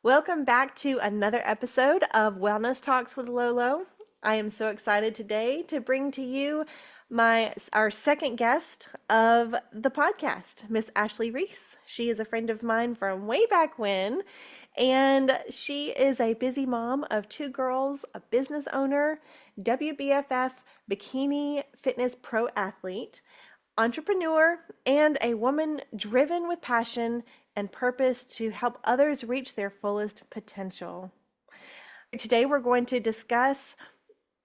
Welcome back to another episode of Wellness Talks with Lolo. I am so excited today to bring to you our second guest of the podcast, Miss Ashley Reece. She is a friend of mine from way back when, and she is a busy mom of two girls, a business owner, WBFF bikini fitness pro athlete, entrepreneur, and a woman driven with passion and purpose to help others reach their fullest potential. Today, we're going to discuss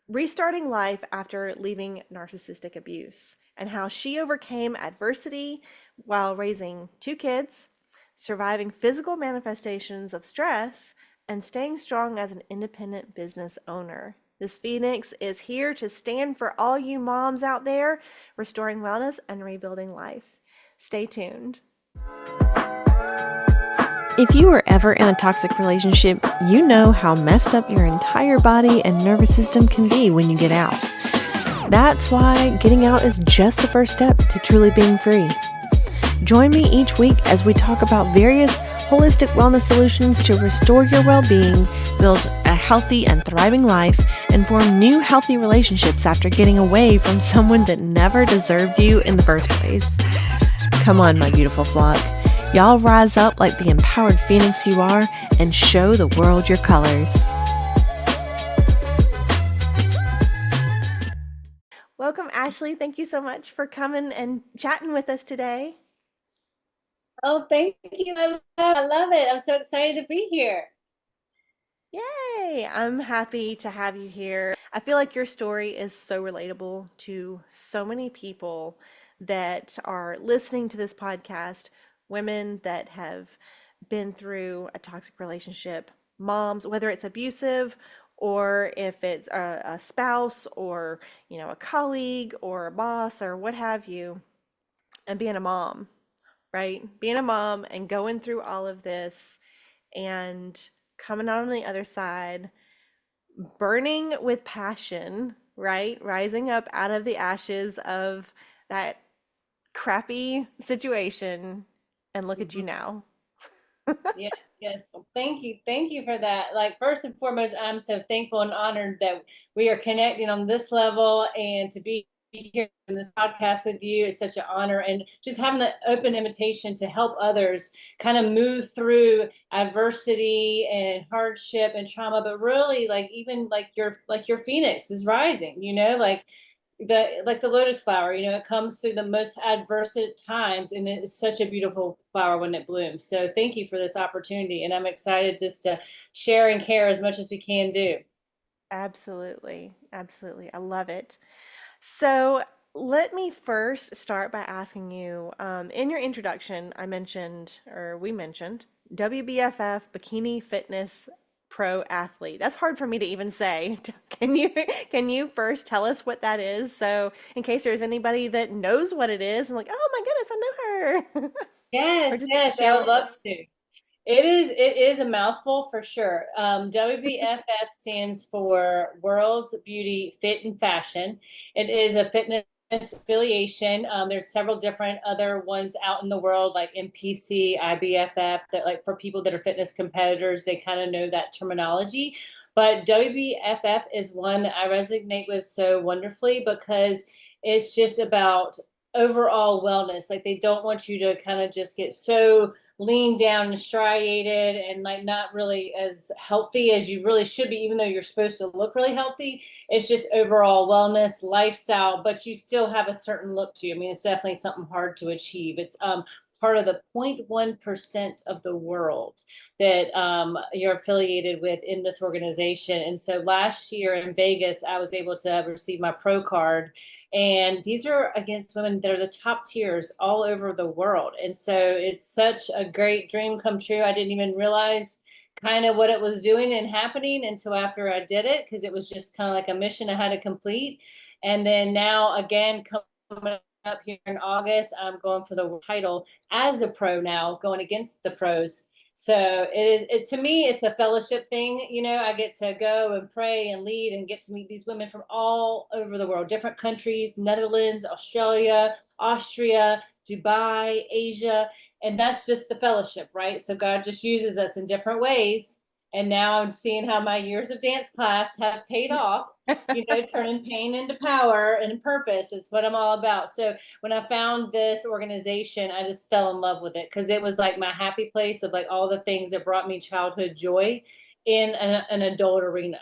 restarting life after leaving narcissistic abuse and how she overcame adversity while raising two kids, surviving physical manifestations of stress, and staying strong as an independent business owner. This Phoenix is here to stand for all you moms out there, restoring wellness and rebuilding life. Stay tuned. If you were ever in a toxic relationship, you know how messed up your entire body and nervous system can be when you get out. That's why getting out is just the first step to truly being free. Join me each week as we talk about various holistic wellness solutions to restore your well-being, build a healthy and thriving life, and form new healthy relationships after getting away from someone that never deserved you in the first place. Come on, my beautiful flock. Y'all rise up like the empowered phoenix you are and show the world your colors. Welcome, Ashley. Thank you so much for coming and chatting with us today. Oh, thank you. I love it. I'm so excited to be here. Yay! I'm happy to have you here. I feel like your story is so relatable to so many people that are listening to this podcast, women that have been through a toxic relationship, moms, whether it's abusive or if it's a spouse or, a colleague or a boss or what have you, and being a mom, right? Being a mom and going through all of this and coming out on the other side, burning with passion, right? Rising up out of the ashes of that crappy situation, and look at you Mhm. now. Yes, yes. Well, thank you. Thank you for that. Like, first and foremost, I'm so thankful and honored that we are connecting on this level, and to be here in this podcast with you is such an honor. And just having the open invitation to help others kind of move through adversity and hardship and trauma, but really like even like your phoenix is rising, like the lotus flower, it comes through the most adverse times, and it is such a beautiful flower when it blooms. So thank you for this opportunity, and I'm excited just to share and care as much as we can do. Absolutely. Absolutely. I love it. So let me first start by asking you, in your introduction, we mentioned WBFF Bikini Fitness Pro Athlete. That's hard for me to even say. Can you first tell us what that is? So in case there's anybody that knows what it is, I'm like, oh my goodness, I know her. Or Yes, just yes, I share would love to. It is a mouthful for sure. WBFF stands for World's Beauty Fit and Fashion. It is a fitness affiliation. There's several different other ones out in the world, like NPC, IBFF, that like for people that are fitness competitors, they kind of know that terminology. But WBFF is one that I resonate with so wonderfully because it's just about overall wellness. Like they don't want you to kind of just get so lean down and striated and like not really as healthy as you really should be, even though you're supposed to look really healthy. It's just overall wellness lifestyle, but you still have a certain look to you. I mean, it's definitely something hard to achieve. It's part of the 0.1% of the world that you're affiliated with in this organization. And so last year in Vegas, I was able to receive my pro card, and these are against women that are the top tiers all over the world. And so it's such a great dream come true. I didn't even realize kind of what it was doing and happening until after I did it, because it was just kind of like a mission I had to complete. And then now again, coming up here in August, I'm going for the title as a pro now, going against the pros. So to me, it's a fellowship thing. I get to go and pray and lead and get to meet these women from all over the world, different countries, Netherlands, Australia, Austria, Dubai, Asia. And that's just the fellowship, right? So God just uses us in different ways. And now I'm seeing how my years of dance class have paid off, turning pain into power and purpose is what I'm all about. So when I found this organization, I just fell in love with it because it was like my happy place of like all the things that brought me childhood joy in an adult arena.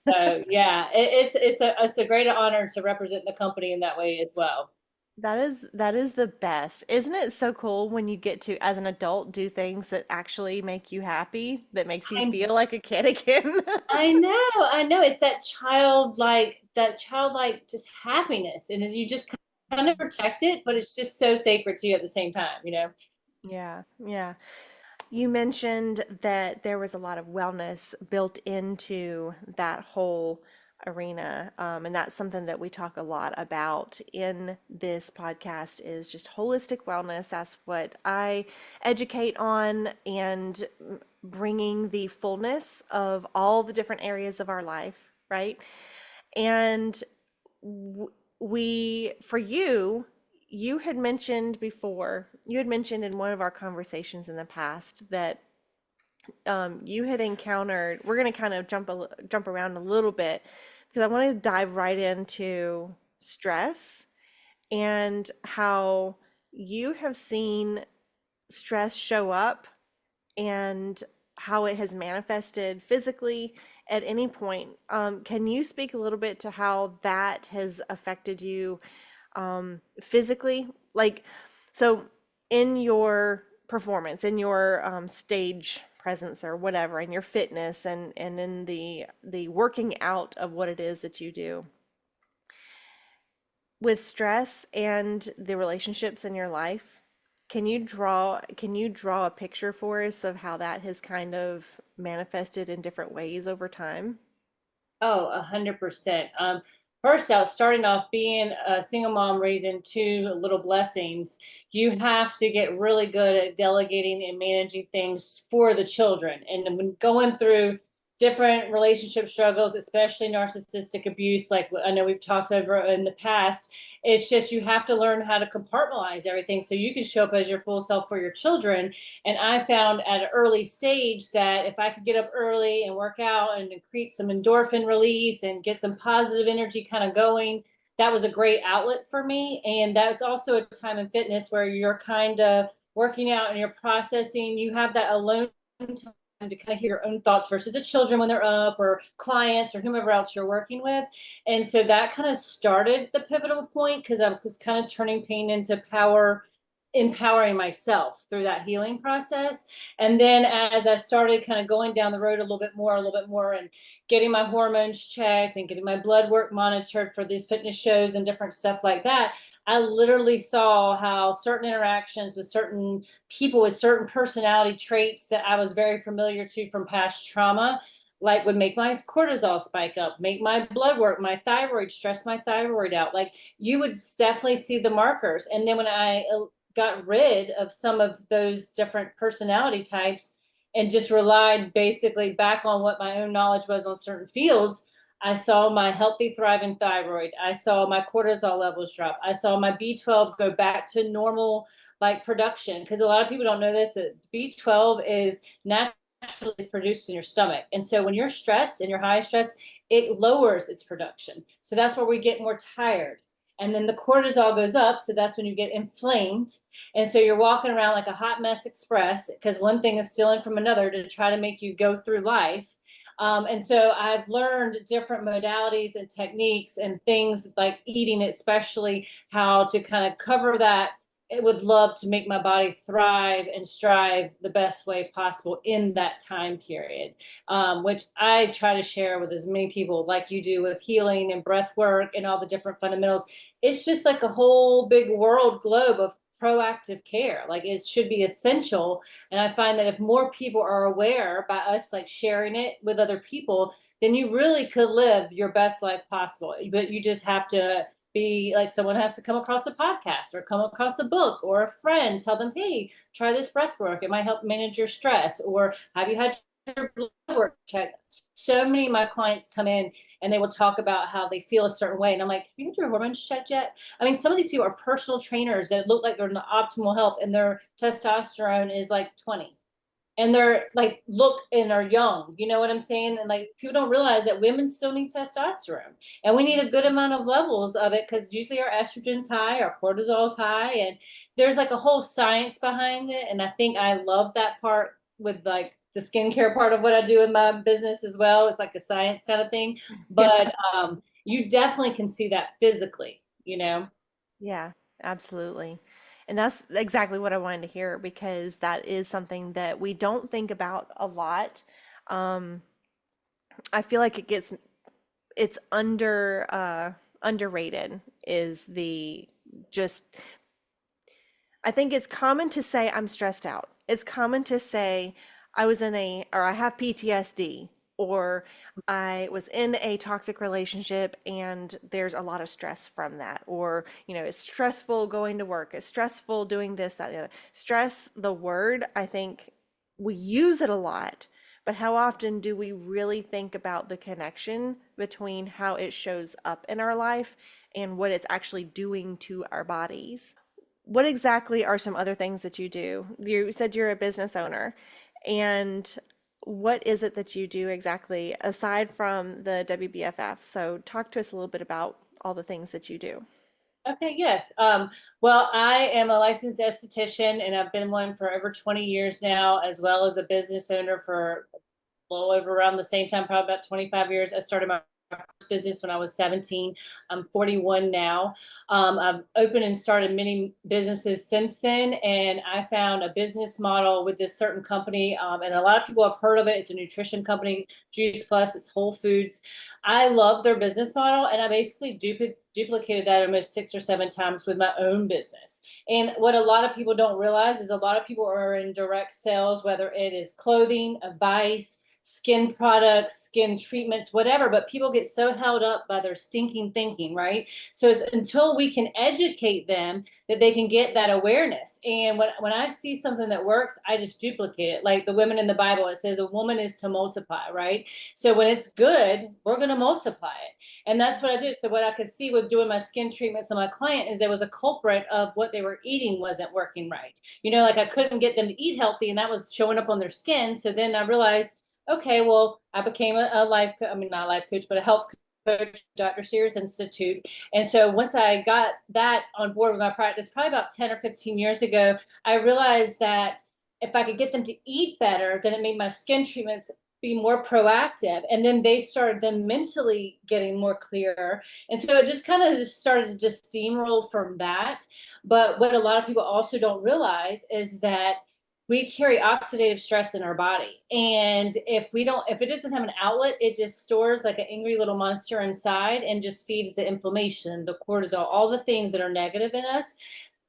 So yeah, it's a great honor to represent the company in that way as well. That is the best. Isn't it so cool when you get to, as an adult, do things that actually make you happy, that makes you I feel like a kid again? I know. It's that childlike just happiness, and as you just kind of protect it, but it's just so sacred to you at the same time. Yeah, yeah. You mentioned that there was a lot of wellness built into that whole arena, and that's something that we talk a lot about in this podcast is just holistic wellness. That's what I educate on, and bringing the fullness of all the different areas of our life, right? And for you, you had mentioned before, you had mentioned in one of our conversations in the past that you had encountered, we're going to kind of jump around a little bit because I want to dive right into stress and how you have seen stress show up and how it has manifested physically at any point. Can you speak a little bit to how that has affected you physically? Like, so in your performance, in your stage presence or whatever, in your fitness and in the working out of what it is that you do with stress and the relationships in your life, can you draw a picture for us of how that has kind of manifested in different ways over time? Oh, 100%. First out, starting off being a single mom raising two little blessings, you have to get really good at delegating and managing things for the children. And then when going through different relationship struggles, especially narcissistic abuse, like I know we've talked over in the past, it's just you have to learn how to compartmentalize everything so you can show up as your full self for your children. And I found at an early stage that if I could get up early and work out and create some endorphin release and get some positive energy kind of going, that was a great outlet for me. And that's also a time in fitness where you're kind of working out and you're processing. You have that alone time to kind of hear your own thoughts versus the children when they're up or clients or whomever else you're working with. And so that kind of started the pivotal point because I was kind of turning pain into power, empowering myself through that healing process. And then as I started kind of going down the road a little bit more, and getting my hormones checked and getting my blood work monitored for these fitness shows and different stuff like that, I literally saw how certain interactions with certain people with certain personality traits that I was very familiar to from past trauma, like would make my cortisol spike up, make my blood work, my thyroid, stress my thyroid out. Like you would definitely see the markers. And then when I got rid of some of those different personality types and just relied basically back on what my own knowledge was on certain fields, I saw my healthy, thriving thyroid. I saw my cortisol levels drop. I saw my B12 go back to normal, like production. Because a lot of people don't know this, that B12 is naturally produced in your stomach. And so when you're stressed and you're high stress, it lowers its production. So that's where we get more tired. And then the cortisol goes up. So that's when you get inflamed. And so you're walking around like a hot mess express because one thing is stealing from another to try to make you go through life. And so I've learned different modalities and techniques and things like eating, especially how to kind of cover that. It would love to make my body thrive and strive the best way possible in that time period, which I try to share with as many people like you do with healing and breath work and all the different fundamentals. It's just like a whole big world globe of proactive care. Like it should be essential. And I find that if more people are aware by us like sharing it with other people, then you really could live your best life possible. But you just have to be like someone has to come across a podcast or come across a book or a friend, tell them, hey, try this breath work. It might help manage your stress. Or have you had your blood work check. So many of my clients come in and they will talk about how they feel a certain way. And I'm like, have you had your hormones checked yet? I mean, some of these people are personal trainers that look like they're in the optimal health and their testosterone is like 20 and they're like look and are young, you know what I'm saying? And like people don't realize that women still need testosterone and we need a good amount of levels of it because usually our estrogen's high, our cortisol's high, and there's like a whole science behind it. And I think I love that part with like the skincare part of what I do in my business as well. It's like a science kind of thing, Yeah. but you definitely can see that physically, you know. Yeah, absolutely. And that's exactly what I wanted to hear because that is something that we don't think about a lot. Um, I feel like it's underrated is the just I think it's common to say I'm stressed out. It's common to say I have PTSD or I was in a toxic relationship and there's a lot of stress from that. Or, it's stressful going to work. It's stressful doing this, that, the other. Stress, the word, I think we use it a lot, but how often do we really think about the connection between how it shows up in our life and what it's actually doing to our bodies? What exactly are some other things that you do? You said you're a business owner, and what is it that you do exactly aside from the WBFF? So talk to us a little bit about all the things that you do. Okay, yes. Well, I am a licensed esthetician and I've been one for over 20 years now, as well as a business owner for a little over around the same time, probably about 25 years. I started my first business when I was 17. I'm 41 now. I've opened and started many businesses since then, and I found a business model with this certain company, and a lot of people have heard of it. It's a nutrition company, Juice Plus. It's Whole Foods. I love their business model, and I basically duplicated that almost 6 or 7 times with my own business. And what a lot of people don't realize is a lot of people are in direct sales, whether it is clothing, advice, skin products, skin treatments, whatever, but people get so held up by their stinking thinking, right? So it's until we can educate them that they can get that awareness. And when I see something that works, I just duplicate it. Like the women in the Bible, it says a woman is to multiply, right? So when it's good, we're going to multiply it. And that's what I do. So what I could see with doing my skin treatments on my client is there was a culprit of what they were eating wasn't working right. Like I couldn't get them to eat healthy and that was showing up on their skin. So then I realized, okay, well, I became a not a life coach, but a health coach, Dr. Sears Institute. And so once I got that on board with my practice, probably about 10 or 15 years ago, I realized that if I could get them to eat better, then it made my skin treatments be more proactive. And then they started them mentally getting more clear. And so it just kind of just started to just steamroll from that. But what a lot of people also don't realize is that we carry oxidative stress in our body. And if it doesn't have an outlet, it just stores like an angry little monster inside and just feeds the inflammation, the cortisol, all the things that are negative in us.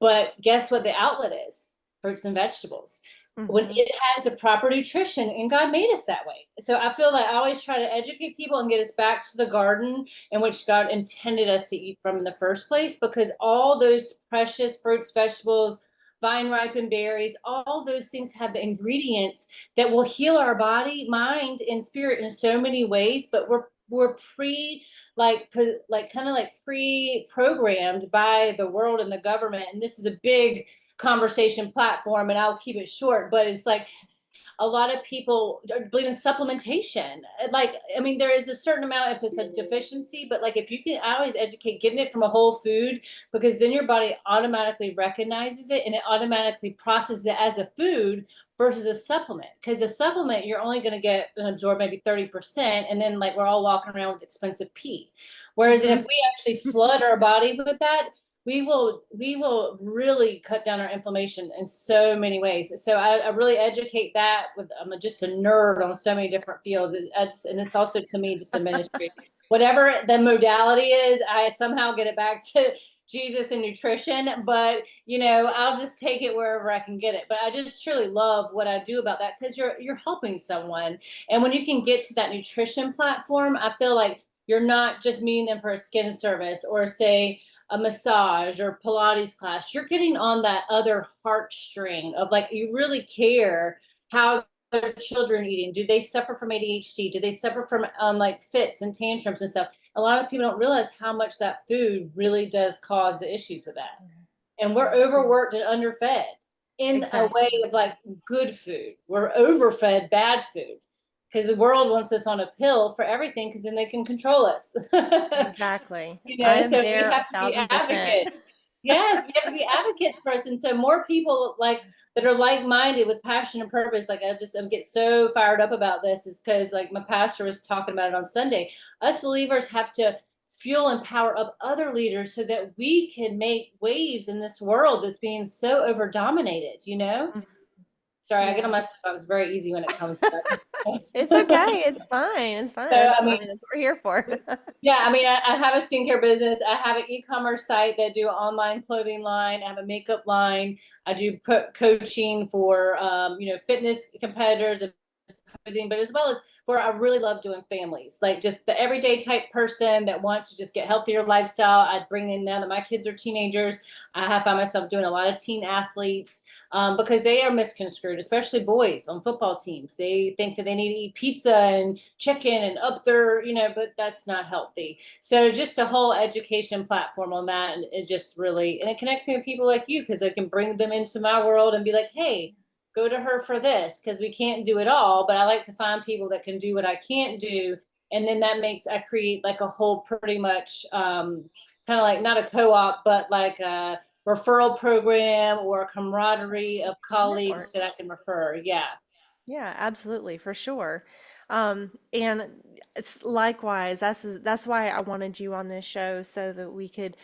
But guess what the outlet is? Fruits and vegetables. When Hmm. it has the proper nutrition, and God made us that way. So I feel like I always try to educate people and get us back to the garden in which God intended us to eat from in the first place, because all those precious fruits, vegetables, vine ripened berries, all those things have the ingredients that will heal our body, mind, and spirit in so many ways. But we're kind of like pre-programmed by the world and the government. And this is a big conversation platform, and I'll keep it short. But it's like a lot of people believe in supplementation. Like, I mean, there is a certain amount if it's a deficiency, but like if you can, I always educate getting it from a whole food, because then your body automatically recognizes it and it automatically processes it as a food versus a supplement. Because a supplement, you're only going to get and absorb maybe 30%. And then like we're all walking around with expensive pee. Whereas if Hmm. we actually flood our body with that, we will really cut down our inflammation in so many ways. So I really educate that with I'm just a nerd on so many different fields. And it's also to me just a ministry. Whatever the modality is, I somehow get it back to Jesus and nutrition, but I'll just take it wherever I can get it. But I just truly love what I do about that, because you're helping someone. And when you can get to that nutrition platform, I feel like you're not just meeting them for a skin service or say a massage or Pilates class. You're getting on that other heartstring of like you really care how their children eating? Do they suffer from ADHD? Do they suffer from like fits and tantrums and stuff? A lot of people don't realize how much that food really does cause the issues with that. And we're Absolutely. overworked and underfed in a way Exactly. of like good food. We're overfed bad food because the world wants us on a pill for everything because then they can control us. Exactly. You I know, am so we there have a to be thousand percent. advocates. Yes, we have to be advocates for us. And so more people like that are like-minded with passion and purpose. Like I get so fired up about this is because like my pastor was talking about it on Sunday. Us believers have to fuel and power up other leaders so that we can make waves in this world that's being so over dominated, you know? Mhm. Sorry, I get on Yeah. my soapbox very easy when it comes to It's okay. It's fine. It's fine. so That's, I I mean, mean, that's what we're here for. yeah, I mean, I have a skincare business. I have an e-commerce site that do an online clothing line. I have a makeup line. I do coaching for, fitness competitors and posing, but as well as for, I really love doing families, like just the everyday type person that wants to just get healthier lifestyle. I bring in now that my kids are teenagers. I have found myself doing a lot of teen athletes because they are misconstrued, especially boys on football teams. They think that they need to eat pizza and chicken and up their, but that's not healthy. So just a whole education platform on that. And it just really, and it connects me with people like you because I can bring them into my world and be like, hey, go to her for this because we can't do it all. But I like to find people that can do what I can't do. And then I create like a whole pretty much kind of like not a co-op, but like a referral program or a camaraderie of colleagues Network. that I can refer. Yeah. Yeah, absolutely, for sure. And it's likewise, that's why I wanted you on this show so that we could,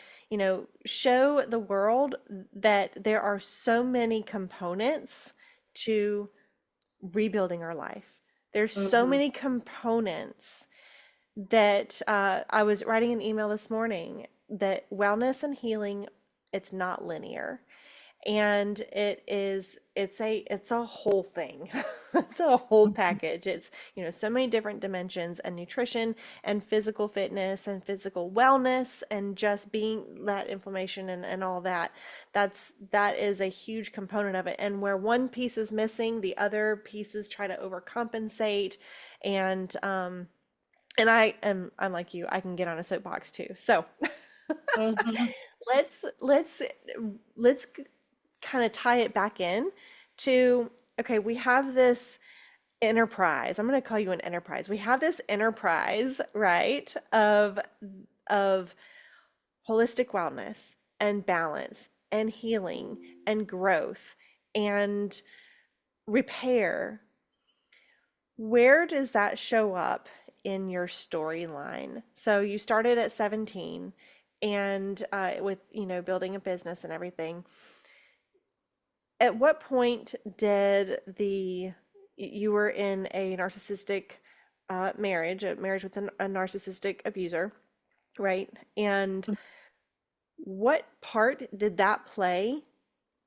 show the world that there are so many components to rebuilding our life. There's so Mm-hmm. many components that I was writing an email this morning that wellness and healing, it's not linear, and it's a whole thing. It's a whole package. It's, so many different dimensions, and nutrition and physical fitness and physical wellness and just being that inflammation and all that. That is a huge component of it, and where one piece is missing, the other pieces try to overcompensate. And I'm like you, I can get on a soapbox too. So Mm-hmm. let's let's kind of tie it back in to, okay, we have this enterprise. I'm going to call you an enterprise. We have this enterprise, right, of holistic wellness and balance and healing and growth and repair. Where does that show up in your storyline? So you started at 17 and with, building a business and everything. At what point did you were in a narcissistic marriage, a marriage with a narcissistic abuser, right? And what part did that play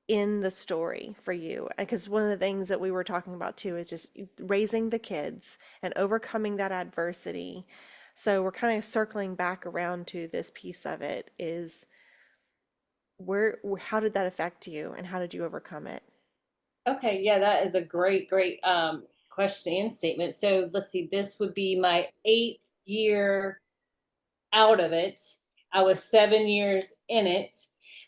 in the story for you? Because one of the things that we were talking about too is just raising the kids and overcoming that adversity. So we're kind of circling back around to this piece of it is how did that affect you and how did you overcome it? Okay, yeah, that is a great question and statement. So let's see, this would be my 8th year out of it. I was 7 years in it.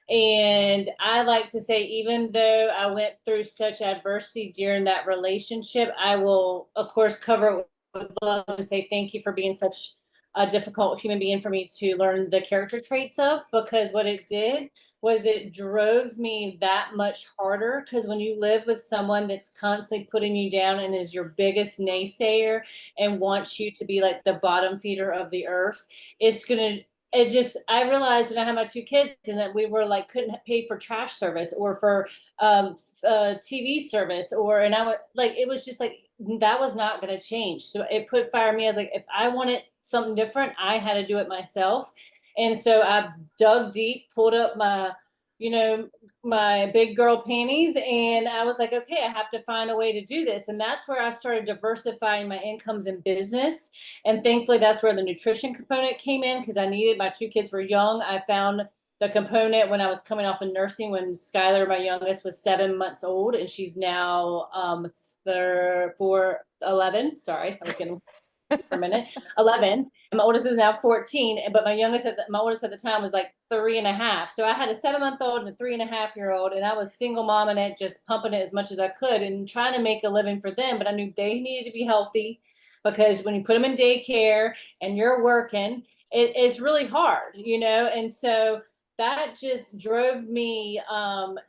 And I like to say, even though I went through such adversity during that relationship, I will, of course, cover it with love and say thank you for being such a difficult human being for me to learn the character traits of, because what it did was it drove me that much harder. Because when you live with someone that's constantly putting you down and is your biggest naysayer and wants you to be like the bottom feeder of the earth, it's gonna it just I realized when I had my 2 kids and that we were like couldn't pay for trash service or for TV service, or and I was like it was just like that was not going to change. So it put fire in me. I was like, if I wanted something different, I had to do it myself. And so I dug deep, pulled up you know, my big girl panties, and I was like, okay, I have to find a way to do this. And that's where I started diversifying my incomes in business. And thankfully, that's where the nutrition component came in because I needed my 2 kids were young. I found the component when I was coming off of nursing when Skylar, my youngest, was 7 months old, and she's now 11. Sorry, I was getting for a minute. 11. And my oldest is now 14, but my oldest at the time was like 3.5. So I had a 7 month old and a 3.5 year old, and I was single mom in it, just pumping it as much as I could and trying to make a living for them. But I knew they needed to be healthy because when you put them in daycare and you're working, it's really hard, And so that just drove me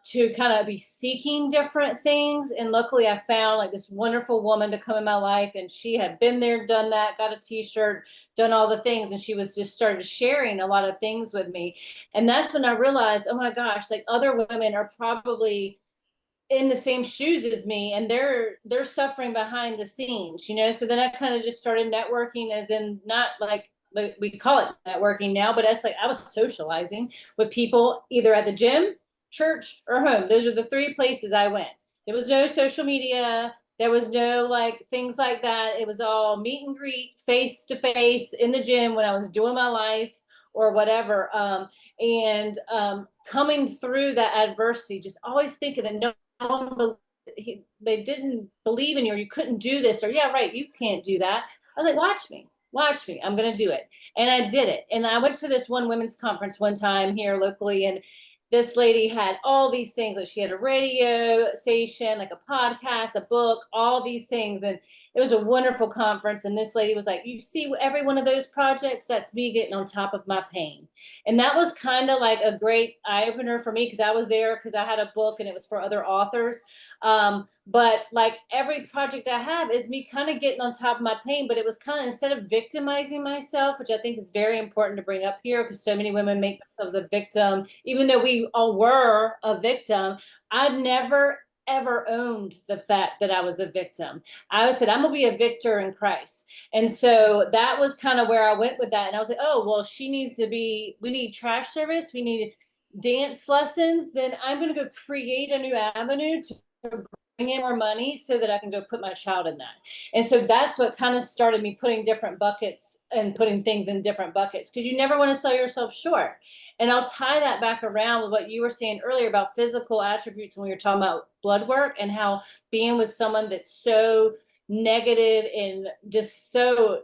to kind of be seeking different things. And luckily I found like this wonderful woman to come in my life, and she had been there, done that, got a t-shirt, done all the things. And she was just started sharing a lot of things with me. And that's when I realized, oh my gosh, like other women are probably in the same shoes as me, and they're suffering behind the scenes, so then I kind of just started networking, as in not like we call it networking now, but it's like I was socializing with people either at the gym, church, or home. Those are the three places I went. There was no social media, there was no like things like that. It was all meet and greet, face to face in the gym when I was doing my life or whatever. And coming through that adversity, just always thinking that no one they didn't believe in you, or you couldn't do this, or yeah, right, you can't do that. I was like, watch me, I'm gonna do it. And I did it. And I went to this one women's conference one time here locally, and this lady had all these things. Like she had a radio station, like a podcast, a book, all these things. And it was a wonderful conference. And this lady was like, you see every one of those projects, that's me getting on top of my pain. And that was kind of like a great eye opener for me, because I was there because I had a book and it was for other authors. But like every project I have is me kind of getting on top of my pain, but it was kind of, instead of victimizing myself, which I think is very important to bring up here, because so many women make themselves a victim, even though we all were a victim. I never ever owned the fact that I was a victim. I said, I'm gonna be a victor in Christ. And so that was kind of where I went with that. And I was like, oh, well, we need trash service, we need dance lessons, then I'm going to go create a new avenue to bring in more money so that I can go put my child in that. And so that's what kind of started me putting different buckets and putting things in different buckets, because you never want to sell yourself short. And I'll tie that back around with what you were saying earlier about physical attributes when we were talking about blood work, and how being with someone that's so negative and just so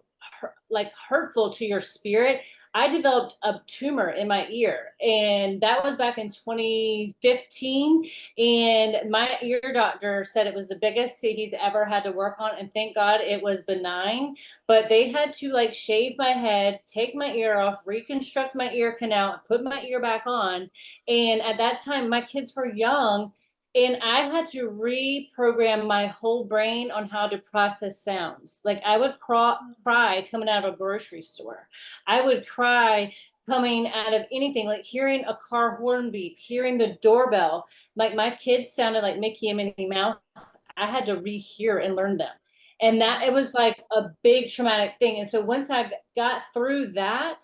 like hurtful to your spirit. I developed a tumor in my ear, and that was back in 2015. And my ear doctor said it was the biggest he's ever had to work on. And thank God it was benign, but they had to like shave my head, take my ear off, reconstruct my ear canal, put my ear back on. And at that time, my kids were young, and I had to reprogram my whole brain on how to process sounds. Like I would cry coming out of a grocery store. I would cry coming out of anything, like hearing a car horn beep, hearing the doorbell. Like my kids sounded like Mickey and Minnie Mouse. I had to rehear and learn them. And that it was like a big traumatic thing. And so once I got through that,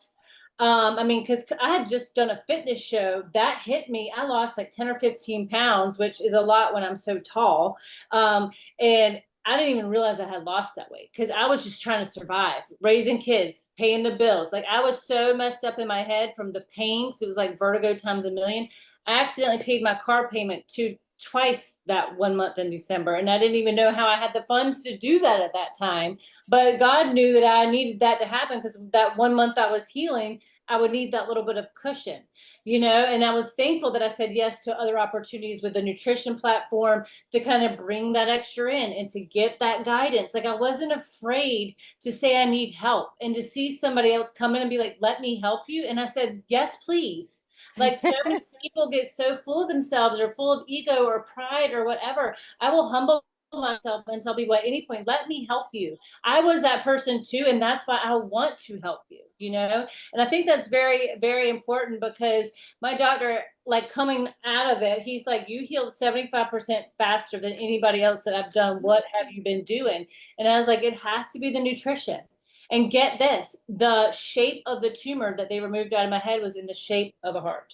I mean, because I had just done a fitness show that hit me. I lost like 10 or 15 pounds, which is a lot when I'm so tall. And I didn't even realize I had lost that weight, because I was just trying to survive, raising kids, paying the bills. Like I was so messed up in my head from the pain, because it was like vertigo times a million. I accidentally paid my car payment twice that 1 month in December. And I didn't even know how I had the funds to do that at that time. But God knew that I needed that to happen, because that 1 month I was healing, I would need that little bit of cushion, and I was thankful that I said yes to other opportunities with the nutrition platform to kind of bring that extra in and to get that guidance. Like I wasn't afraid to say I need help, and to see somebody else come in and be like, let me help you. And I said, yes, please. Like so many people get so full of themselves or full of ego or pride or whatever. I will humble myself and tell people at any point, let me help you. I was that person too, and that's why I want to help you. And I think that's very, very important, because my doctor, like coming out of it, he's like, you healed 75% faster than anybody else that I've done. What have you been doing? And I was like, it has to be the nutrition. And get this, the shape of the tumor that they removed out of my head was in the shape of a heart.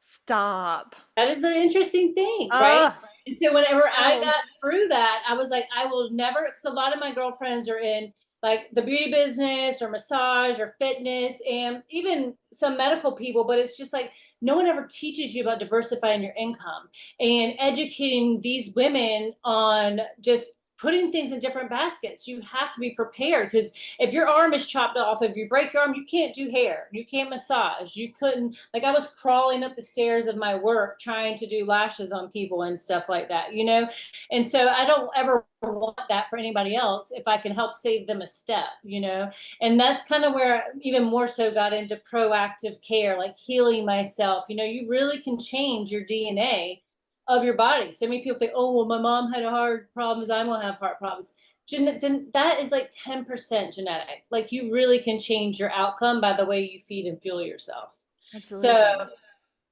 Stop. That is the interesting thing, right? Oh, And so whenever I chills. got through that, I was like, I will never, because a lot of my girlfriends are in like the beauty business or massage or fitness, and even some medical people, but it's just like no one ever teaches you about diversifying your income and educating these women on just putting things in different baskets. You have to be prepared, because if your arm is chopped off, if you break your arm, you can't do hair, you can't massage, you couldn't, like, I was crawling up the stairs of my work trying to do lashes on people and stuff like that, you know? And so I don't ever want that for anybody else if I can help save them a step, you know? And that's kind of where I even more so got into proactive care, like healing myself. You know, you really can change your DNA of your body. So many people think, oh, well, my mom had heart problems, I'm gonna have heart problems. That is like 10% genetic. Like, you really can change your outcome by the way you feed and fuel yourself. So Absolutely.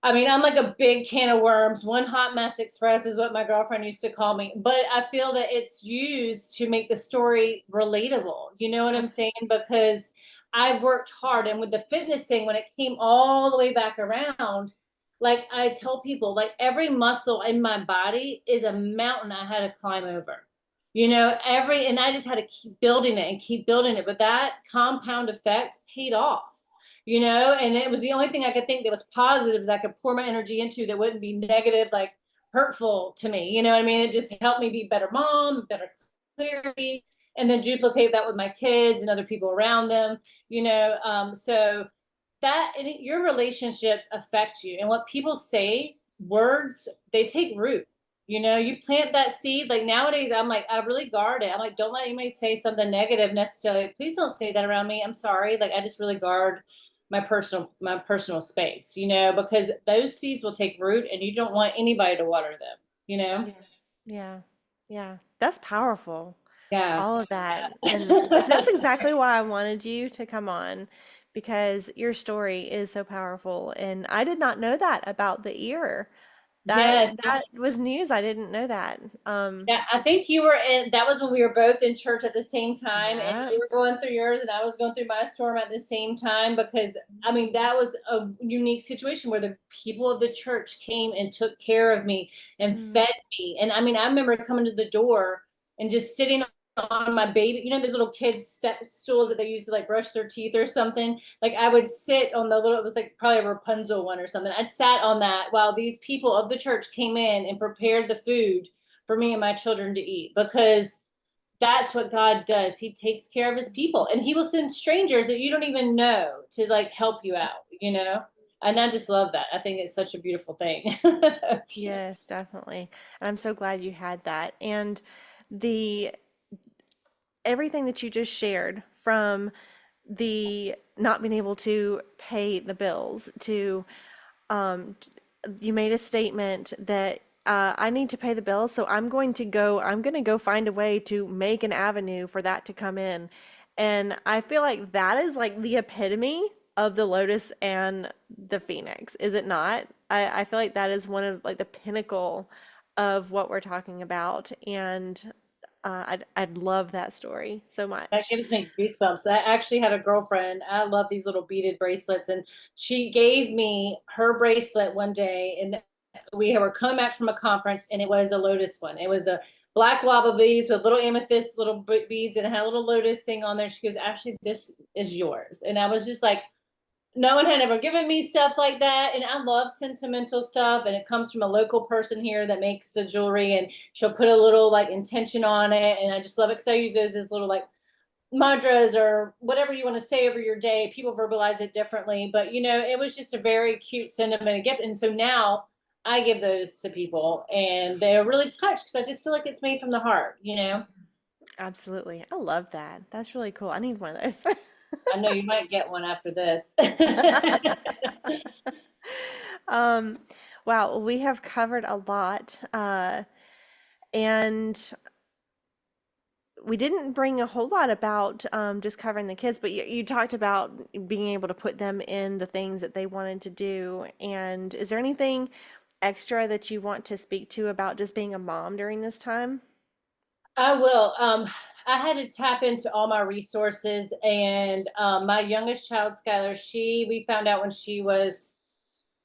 I mean, I'm like a big can of worms. One hot mess express is what my girlfriend used to call me. But I feel that it's used to make the story relatable. You know what I'm saying? Because I've worked hard. And with the fitness thing, when it came all the way back around, like I tell people, like every muscle in my body is a mountain I had to climb over. You know, and I just had to keep building it and keep building it. But that compound effect paid off, you know, and it was the only thing I could think that was positive that I could pour my energy into that wouldn't be negative, like hurtful to me. You know what I mean? It just helped me be a better mom, better clarity, and then duplicate that with my kids and other people around them, you know. So that your relationships affect you, and what people say, words, they take root. You know, you plant that seed. Like nowadays, I'm like, I really guard it. I'm like, don't let anybody say something negative necessarily. Please don't say that around me. I'm sorry. Like, I just really guard my personal space, you know, because those seeds will take root and you don't want anybody to water them, you know? Yeah. Yeah. Yeah. That's powerful. Yeah. All of that. And that's exactly why I wanted you to come on, because your story is so powerful. And I did not know that about the ear. That Yes. that was news. I didn't know that. Yeah, I think you were in, that was when we were both in church at the same time, and Yeah. you were going through yours and I was going through my storm at the same time, because I mean, that was a unique situation where the people of the church came and took care of me and Mm, fed me. And I mean, I remember coming to the door and just sitting on my baby, you know, those little kids step stools that they use to like brush their teeth or something. Like I would sit on the little, it was like probably a Rapunzel one or something. I'd sat on that while these people of the church came in and prepared the food for me and my children to eat, because that's what God does. He takes care of his people, and he will send strangers that you don't even know to like help you out, you know? And I just love that. I think it's such a beautiful thing. yes, definitely. And I'm so glad you had that. And the everything that you just shared, from the not being able to pay the bills to um, you made a statement that I need to pay the bills, so I'm going to go find a way to make an avenue for that to come in. And I feel like that is like the epitome of the lotus and the phoenix, is it not? I feel like that is one of like the pinnacle of what we're talking about. And I'd love that story so That much. gives me goosebumps. I actually had a girlfriend. I love these little beaded bracelets, and she gave me her bracelet one day, and we were coming back from a conference, and it was a lotus one. It was a black lava beads with little amethyst little beads, and it had a little lotus thing on there. She goes, "Ashley, this is yours." And I was just like, no one had ever given me stuff like that. And I love sentimental stuff. And it comes from a local person here that makes the jewelry, and she'll put a little like intention on it. And I just love it because I use those as little like mantras or whatever you want to say over your day. People verbalize it differently, but you know, it was just a very cute sentiment gift. And so now I give those to people and they're really touched because I just feel like it's made from the heart, you know? Absolutely. I love that. That's really cool. I need one of those. I know you might get one after this. Um, wow, we have covered a lot, and we didn't bring a whole lot about just covering the kids, but you talked about being able to put them in the things that they wanted to do. And is there anything extra that you want to speak to about just being a mom during this time? I will. I had to tap into all my resources, and my youngest child, Skylar, we found out when she was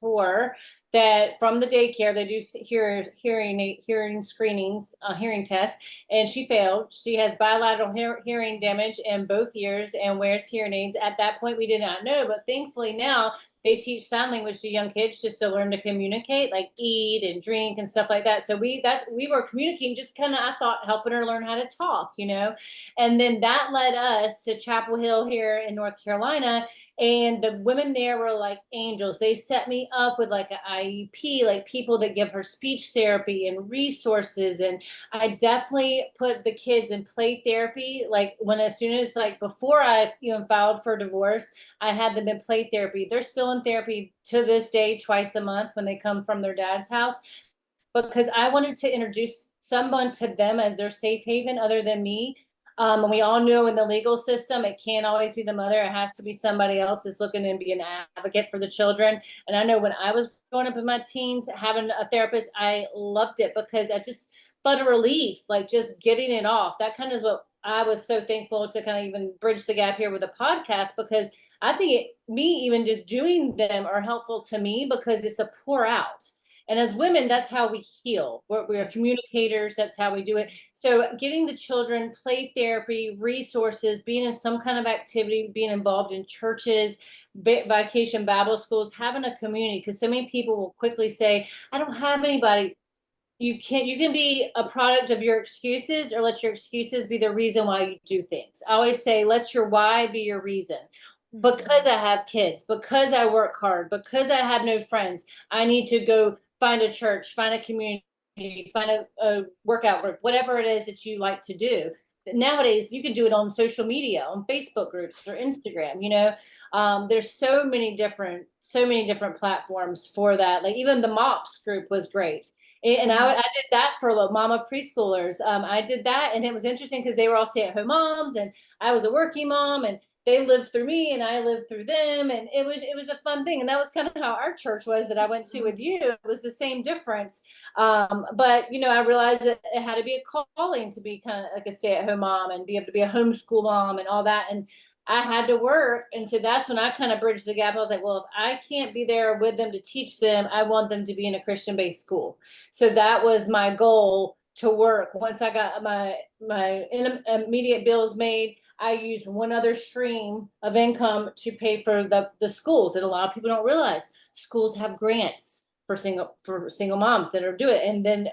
4 that from the daycare they do hearing screenings, hearing tests, and she failed. She has bilateral hearing damage in both ears and wears hearing aids. At that point, we did not know, but thankfully now they teach sign language to young kids just to learn to communicate, like eat and drink and stuff like that. So we were communicating, just kind of, I thought, helping her learn how to talk, and then that led us to Chapel Hill here in North Carolina. And the women there were like angels. They set me up with like an IEP, like people that give her speech therapy and resources. And I definitely put the kids in play therapy. Like as soon as, like, before I even filed for divorce, I had them in play therapy. They're still in therapy to this day, twice a month when they come from their dad's house, because I wanted to introduce someone to them as their safe haven other than me. And we all know in the legal system, it can't always be the mother. It has to be somebody else that's looking to be an advocate for the children. And I know when I was growing up in my teens, having a therapist, I loved it because I just felt a relief, like just getting it off. That kind of is what I was so thankful to kind of even bridge the gap here with a podcast, because I think me even just doing them are helpful to me because it's a pour out. And as women, that's how we heal. We are communicators. That's how we do it. So getting the children, play therapy, resources, being in some kind of activity, being involved in churches, vacation Bible schools, having a community, because so many people will quickly say, I don't have anybody. You can be a product of your excuses, or let your excuses be the reason why you do things. I always say, let your why be your reason. Because I have kids, because I work hard, because I have no friends, I need to go find a church, find a community, find a workout group, whatever it is that you like to do. Nowadays, you can do it on social media, on Facebook groups or Instagram. There's so many different platforms for that. Like even the MOPS group was great. And I did that for mama preschoolers. I did that, and it was interesting because they were all stay-at-home moms, and I was a working mom, and they lived through me and I lived through them. And it was a fun thing. And that was kind of how our church was that I went to with you. It was the same difference. But I realized that it had to be a calling to be kind of like a stay-at-home mom and be able to be a homeschool mom and all that. And I had to work. And so that's when I kind of bridged the gap. I was like, well, if I can't be there with them to teach them, I want them to be in a Christian-based school. So that was my goal, to work. Once I got my immediate bills made, I used one other stream of income to pay for the schools. And a lot of people don't realize schools have grants for single moms that are doing it. And then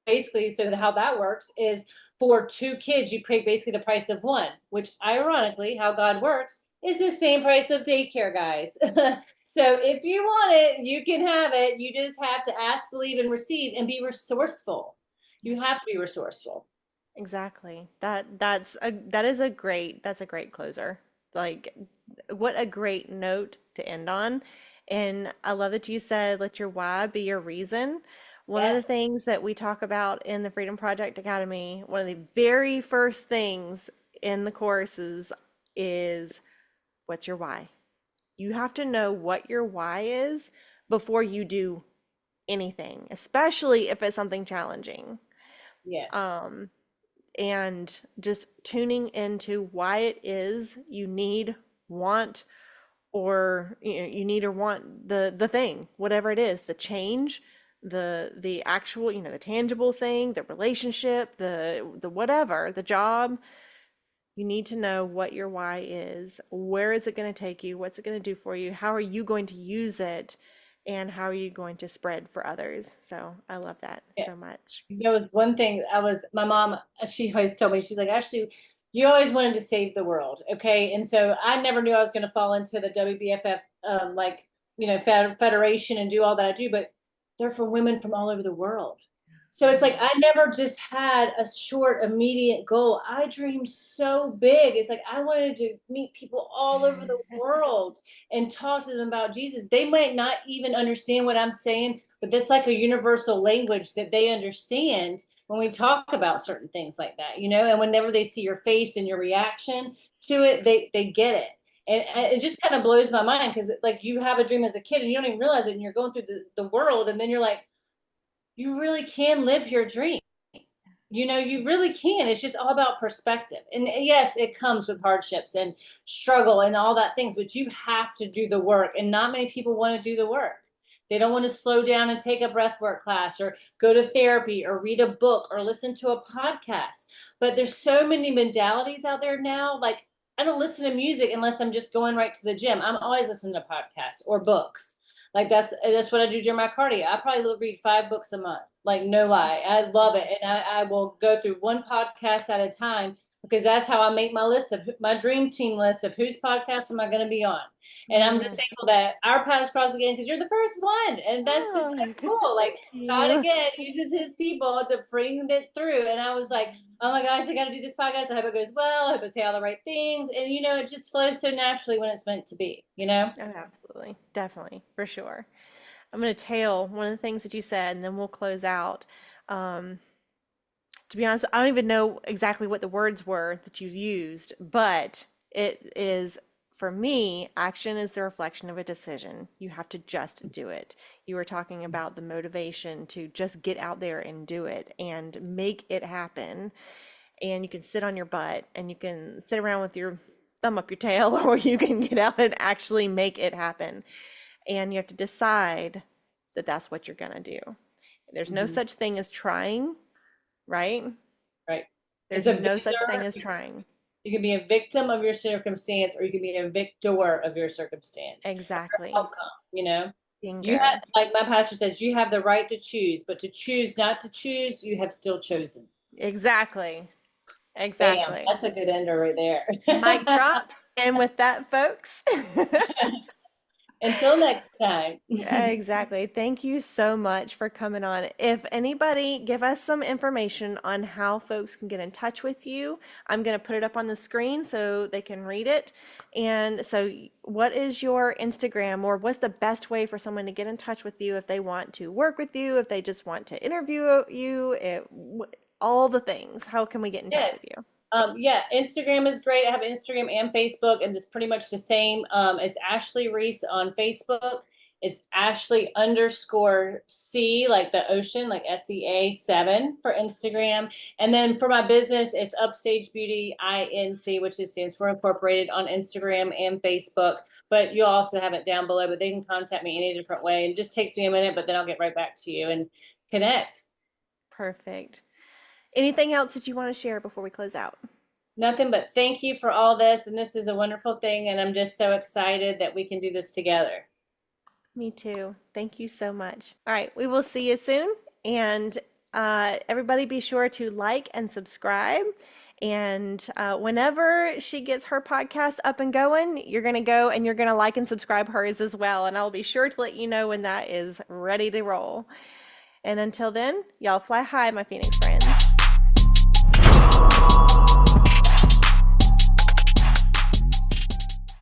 basically, so how that works is, for two kids, you pay basically the price of one, which ironically, how God works, is the same price of daycare, guys. So if you want it, you can have it. You just have to ask, believe, and receive, and be resourceful. You have to be resourceful. Exactly. That's a great closer. Like, what a great note to end on. And I love that you said let your why be your reason. One of the Yes. things that we talk about in the Freedom Project Academy, one of the very first things in the courses is, what's your why? You have to know what your why is before you do anything, especially if it's something challenging. Yes. Um, and just tuning into why it is you need, want, or you need or want the thing, whatever it is, the change, the actual, the tangible thing, the relationship, the whatever, the job. You need to know what your why is. Where is it going to take you? What's it going to do for you? How are you going to use it? And how are you going to spread for others? So I love that Yeah. so much. There was one thing my mom, she always told me, she's like, Ashley, you always wanted to save the world. Okay. And so I never knew I was going to fall into the WBFF, federation and do all that I do, but they're for women from all over the world. So it's like, I never just had a short, immediate goal. I dreamed so big. It's like, I wanted to meet people all over the world and talk to them about Jesus. They might not even understand what I'm saying, but that's like a universal language that they understand when we talk about certain things like that, and whenever they see your face and your reaction to it, they get it. And it just kind of blows my mind, because like, you have a dream as a kid and you don't even realize it, and you're going through the world, and then you're like, you really can live your dream. You really can. It's just all about perspective. And yes, it comes with hardships and struggle and all that things, but you have to do the work. And not many people want to do the work. They don't want to slow down and take a breathwork class, or go to therapy, or read a book, or listen to a podcast. But there's so many modalities out there now. Like, I don't listen to music unless I'm just going right to the gym. I'm always listening to podcasts or books. Like that's what I do during my cardio. I probably read 5 books a month. Like no lie, I love it, and I will go through one podcast at a time because that's how I make my list of my dream team list of whose podcast am I going to be on. And I'm just Mm. thankful that our paths cross again because you're the first one, and that's just so Oh, cool. Like thank God you. again uses His people to bring it through, and I was like, oh my gosh, I got to do this podcast. I hope it goes well. I hope I say all the right things. And, it just flows so naturally when it's meant to be. Oh, absolutely. Definitely. For sure. I'm going to tail one of the things that you said, and then we'll close out. Um, to be honest, I don't even know exactly what the words were that you used, but it is, for me, action is the reflection of a decision. You have to just do it. You were talking about the motivation to just get out there and do it and make it happen. And you can sit on your butt and you can sit around with your thumb up your tail, or you can get out and actually make it happen. And you have to decide that that's what you're going to do. There's no Mhm. such thing as trying, right? Right. It's There's a no such thing victor. as trying. You can be a victim of your circumstance, or you can be a victor of your circumstance or Exactly. outcome. You have, Bingo. like my pastor says, you have the right to choose, but to choose not to choose, you have still chosen. Exactly. Bam. Exactly. That's a good ender right there. Mic drop. And with that, folks, Until next time. exactly. Thank you so much for coming on. If anybody give us some information on how folks can get in touch with you, I'm going to put it up on the screen so they can read it. And so what is your Instagram, or what's the best way for someone to get in touch with you if they want to work with you, if they just want to interview you, all the things? How can we get in touch with Yes. you? Yeah, Instagram is great. I have Instagram and Facebook, and it's pretty much the same. It's Ashley Reece on Facebook. It's Ashley_C, like the ocean, like SEA 7 for Instagram. And then for my business, it's Upstage Beauty Inc, which stands for Incorporated, on Instagram and Facebook. But you'll also have it down below, but they can contact me any different way. It just takes me a minute, but then I'll get right back to you and connect. Perfect. Anything else that you want to share before we close out? Nothing but thank you for all this. And this is a wonderful thing. And I'm just so excited that we can do this together. Me too. Thank you so much. All right, we will see you soon. And everybody be sure to like and subscribe. And whenever she gets her podcast up and going, you're going to go and you're going to like and subscribe hers as well. And I'll be sure to let you know when that is ready to roll. And until then, y'all fly high, my Phoenix friends.